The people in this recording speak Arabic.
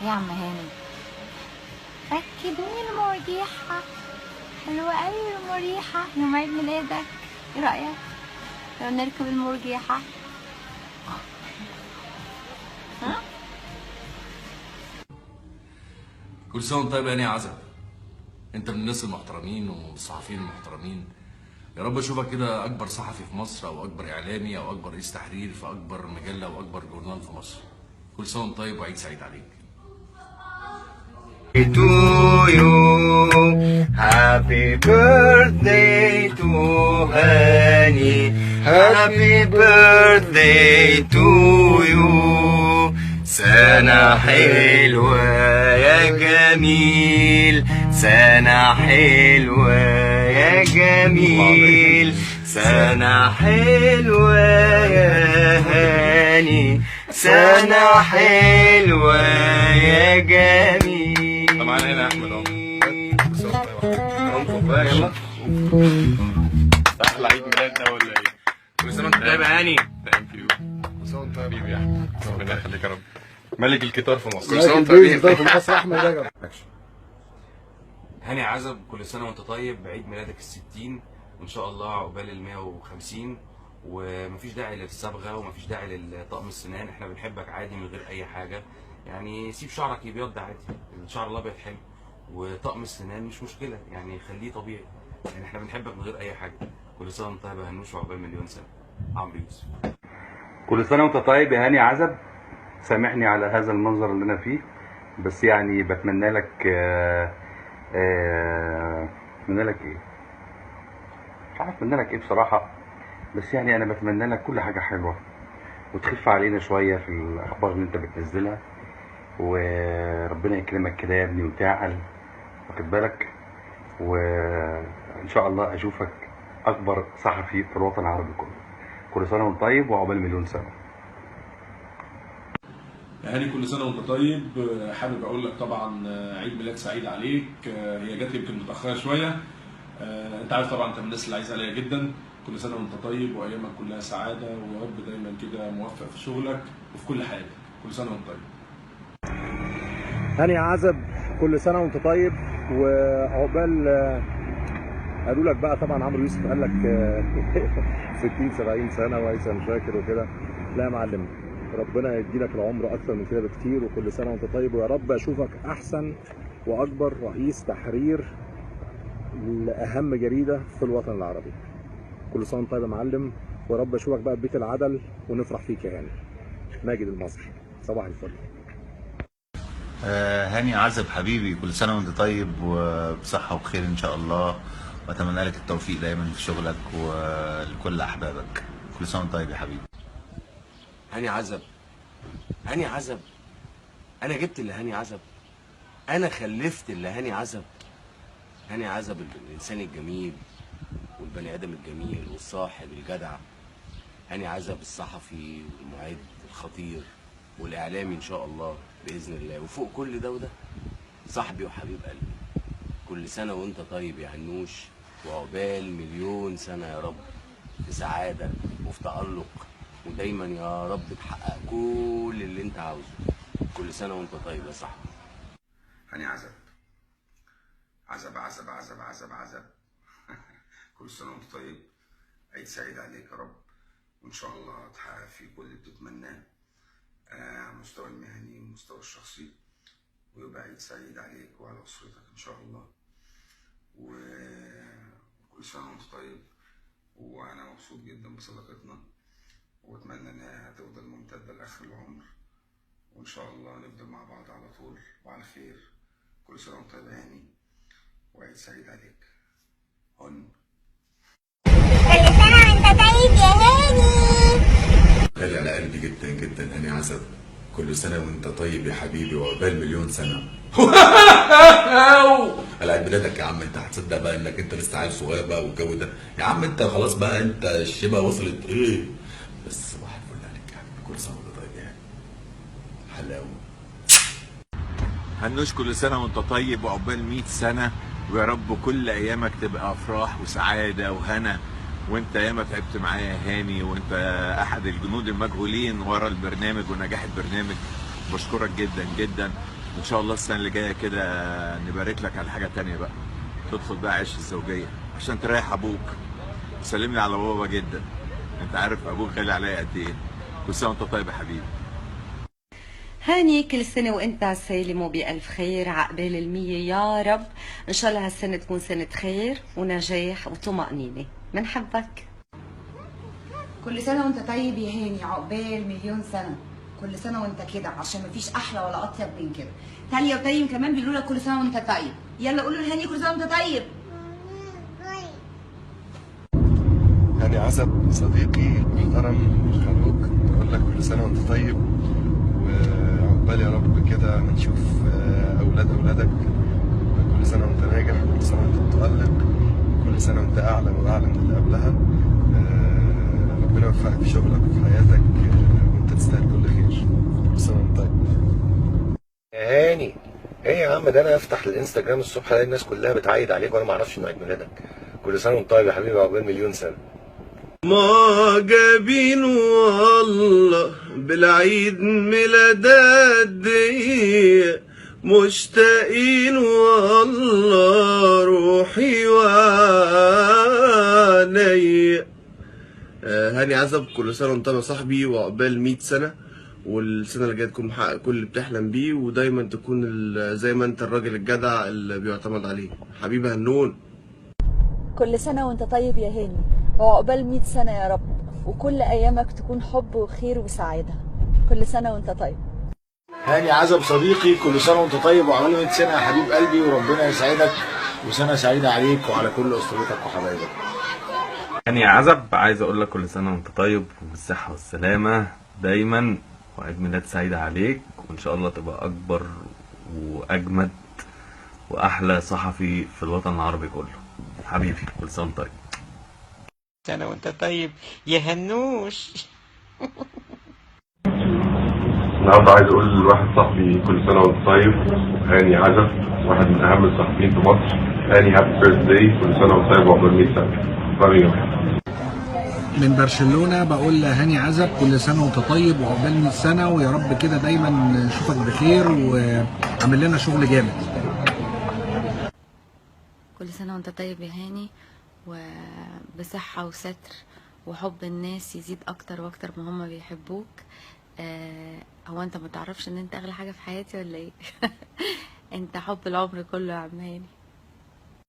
يا عم هاني، ركبوني المرجحة، حلوة أوي المريحة، يوم عيد ميلادك، ايه رأيك لو نركب المرجحة؟ ها؟ كل سنة وانت طيب يا عزب. انت من الناس المحترمين والصحفيين المحترمين. يا رب اشوفك كده اكبر صحفي في مصر، او اكبر اعلامي، او اكبر رئيس تحرير في اكبر مجلة او اكبر جورنال في مصر. كل سنة وانت طيب وعيد سعيد عليك. To you, happy birthday to Hani, happy birthday to you. سنة حلوة يا جميل، سنة حلوة يا جميل، سنة حلوة يا هاني، سنة حلوة يا جميل. طبعا هنا يا احمد اهو. بقى يلا. احلى عيد ميلاد ده ولا ايه؟ كل سنه وانت طيب يا هاني. ثانك يو. كل سنه وانت حبيبي يا احمد. ربنا يخليك يا رب. ملك الجيتار في مصر. كل سنه وانت طيب. هاني عزب، كل سنة وانت طيب، بعيد ميلادك ال60 وان شاء الله عقبال ال150، ومفيش داعي للصبغة ومفيش داعي لطقم السنان، احنا بنحبك عادي من غير اي حاجة، يعني سيب شعرك يبيض عادي، الشعر الابيض حلو، وطقم السنان مش مشكلة، يعني خليه طبيعي، يعني احنا بنحبك من غير اي حاجة. كل سنة وانت طيب يا هنوش وعقبال مليون سنة. عمرو يوسف. كل سنة وانت طيب يا هاني عزب. سامحني على هذا المنظر اللي انا فيه، بس يعني بتمنى لك بتمنى لك ايه؟ مش عارف اتمنى لك ايه بصراحة، بس يعني انا بتمنى لك كل حاجة حلوة وتخف علينا شوية في الاخبار اللي انت بتنزلها، وربنا يكرمك كده يا ابني وتعقل، واخد بالك، وان شاء الله اشوفك اكبر صحفي في الوطن العربي كله. كل سنة وانت طيب وعقبال مليون سنة. يا هاني كل سنة وانت طيب. حابب اقول لك طبعا عيد ميلاد سعيد عليك. هي جت يمكن متأخرة شوية، انت عارف طبعا انت من الناس اللي عايز عليها جدا. كل سنة وانت طيب وايامك كلها سعادة، ويا رب دايما كده موفق في شغلك وفي كل حاجة. كل سنة وانت طيب. هاني عزب، كل سنة وانت طيب وعقبال قالوا لك بقى طبعا عمرو يوسف قال لك 60 70 سنة وهيثم شاكر وكده. لا يا معلم، ربنا يديلك العمر اكتر من كده بكتير، وكل سنة وانت طيب، ويا رب اشوفك احسن واكبر رئيس تحرير لاهم جريدة في الوطن العربي. كل سنة وانت طيب يا معلم، ويا رب اشوفك بقى ببيت العدل ونفرح فيك يا هاني. ماجد المصري، صباح الفل. هاني عزب حبيبي، كل سنة وانت طيب وبصحة وبخير ان شاء الله، واتمنى لك التوفيق دايما في شغلك ولكل احبابك. كل سنة وانت طيب يا حبيبي. هاني عزب، هاني عزب، انا جبت اللي هاني عزب، انا خلفت اللي هاني عزب. هاني عزب الانسان الجميل والبني ادم الجميل والصاحب الجدع. هاني عزب الصحفي والمعد الخطير والاعلامي ان شاء الله باذن الله، وفوق كل ده وده صاحبي وحبيب قلبي. كل سنه وانت طيب يا هنوش، وعقبال مليون سنه يا رب، في سعاده وفي تألق، ودايما يا رب تحقق كل اللي انت عاوزه. كل سنه وانت طيب يا صاحبي. هاني عزب، عزب عزب عزب عزب عزب. كل سنة وانت طيب، عيد سعيد عليك يا رب، وان شاء الله تحقق فيه كل اللي بتتمناه على المستوى المهني والمستوى الشخصي، ويبقى عيد سعيد عليك وعلى اسرتك ان شاء الله. وكل سنة وانت طيب، وانا مبسوط جدا بصداقتنا، واتمنى انها تفضل ممتدة لاخر العمر، وان شاء الله نفضل مع بعض على طول وعلى خير. كل سنة وانت طيب يا هاني، وعيد سعيد عليك. هن كل سنة وانت طيب يا هاني. غالي على قلبي جدا جدا هاني عزب. كل سنة وانت طيب يا حبيبي وعقبال مليون سنة. على عيد ميلادك يا عم، انت هتصدق بقى انك انت لسه عيل صغير بقى والجو ده؟ يا عم انت خلاص بقى، انت الشبه وصلت ايه؟ بس صباح الفل عليك يا حبيبي، كل سنة وانت طيب يعني. حلاوة. هنوش كل سنة وانت طيب وعقبال 100 سنة، ويا رب كل ايامك تبقى افراح وسعادة وهنا، وانت ياما تعبت معايا يا هاني، وانت احد الجنود المجهولين ورا البرنامج ونجاح البرنامج. بشكرك جدا جدا، ان شاء الله السنه اللي جايه كده نبارك لك على حاجه تانية بقى، تدخل بقى عيش الزوجيه عشان تريح ابوك. سلمني على بابا جدا، انت عارف ابوك غالي عليا قد ايه. كل سنه وانت طيب يا حبيبي. هاني كل سنة وانت سالم وبألف خير، عقبال 100 يا رب. ان شاء الله هالسنة تكون سنة خير ونجاح وطمأنينة. منحبك. كل سنة وانت طيب يا هاني، عقبال مليون سنة. كل سنة وانت كده، عشان مفيش أحلى ولا أطيب من كده. تاليا وتيم كمان بيقولوا لك كل سنة وانت طيب. يلا قولوا لهاني كل سنة وانت طيب. هاني عزب صديقي المحترم خلوق، بقول لك كل سنة وانت طيب، وعقبال يا رب كده ما نشوف أولادك. كل سنة وانت ناجح، كل سنة وانت متألق، كل سنة وانت أعلى وأعلى من اللي قبلها. ربنا يوفقك في شغلك وفي حياتك، وانت تستاهل كل خير. كل سنة وانت طيب. يا هاني ايه يا عم ده؟ انا افتح الانستجرام الصبح الاقي الناس كلها بتعيد عليك وانا ما اعرفش انه عيد ميلادك. كل سنه وانت طيب يا حبيبي، عقبال مليون سنه. معجبين والله بالعيد ميلادات دي، مشتاقين والله روحي وعيني. هاني عزب كل سنه وانت طيب يا صاحبي، وعقبال 100 سنه، والسنه اللي جايه تكون محقق كل اللي بتحلم بيه، ودايما تكون زي ما انت الراجل الجدع اللي بيعتمد عليه. حبيبي هنون. كل سنة وانت طيب يا هاني، وعقبال 100 سنة يا رب، وكل أيامك تكون حب وخير وسعادة. كل سنة وانت طيب. هاني عزب صديقي، كل سنة وانت طيب وعقبال 100 سنة يا حبيب قلبي، وربنا يسعدك وسنة سعيدة عليك وعلى كل أسرتك وحبايبك. هاني عزب عايز أقول لك كل سنة وانت طيب وبالصحة والسلامة دايما، وعيد ميلاد سعيد عليك، وإن شاء الله تبقى أكبر وأجمد وأحلى صحفي في الوطن العربي كله. حبيبي كل سنة وانت طيب. سنة وانت طيب يا هنوش. النهارده عايز اقول لواحد صاحبي كل سنه وانت طيب، هاني عزب، واحد من اهم الصحفيين في مصر. هاني هابي بيرث داي، كل سنه وانت طيب وعقبال 100 سنه. من برشلونه بقول لهاني عزب كل سنه وانت طيب وعقبال 100 سنه، ويا رب كده دايما نشوفك بخير وعامل لنا شغل جامد. كل سنه وانت طيب يا هاني، وبصحه وستر وحب الناس يزيد اكتر واكتر ما هم بيحبوك. هو انت ما تعرفش ان انت اغلى حاجه في حياتي ولا ايه؟ انت حب العمر كله يا عم هاني.